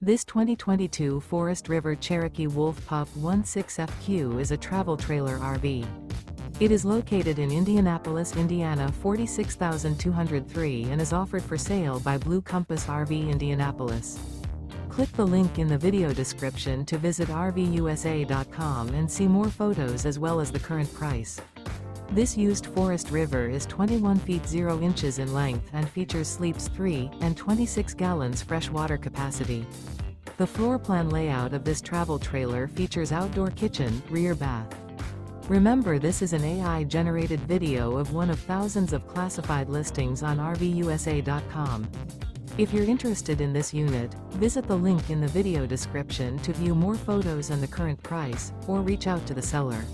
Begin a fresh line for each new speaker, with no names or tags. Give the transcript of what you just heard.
This 2022 Forest River Cherokee Wolf Pup 16FQ is a travel trailer RV. It is located in Indianapolis, Indiana 46203 and is offered for sale by Blue Compass RV Indianapolis. Click the link in the video description to visit RVUSA.com and see more photos as well as the current price. This used Forest River is 21 feet 0 inches in length and features sleeps 3 and 26 gallons fresh water capacity. The floor plan layout of this travel trailer features outdoor kitchen, rear bath. Remember, this is an AI-generated video of one of thousands of classified listings on RVUSA.com. If you're interested in this unit, visit the link in the video description to view more photos and the current price, or reach out to the seller.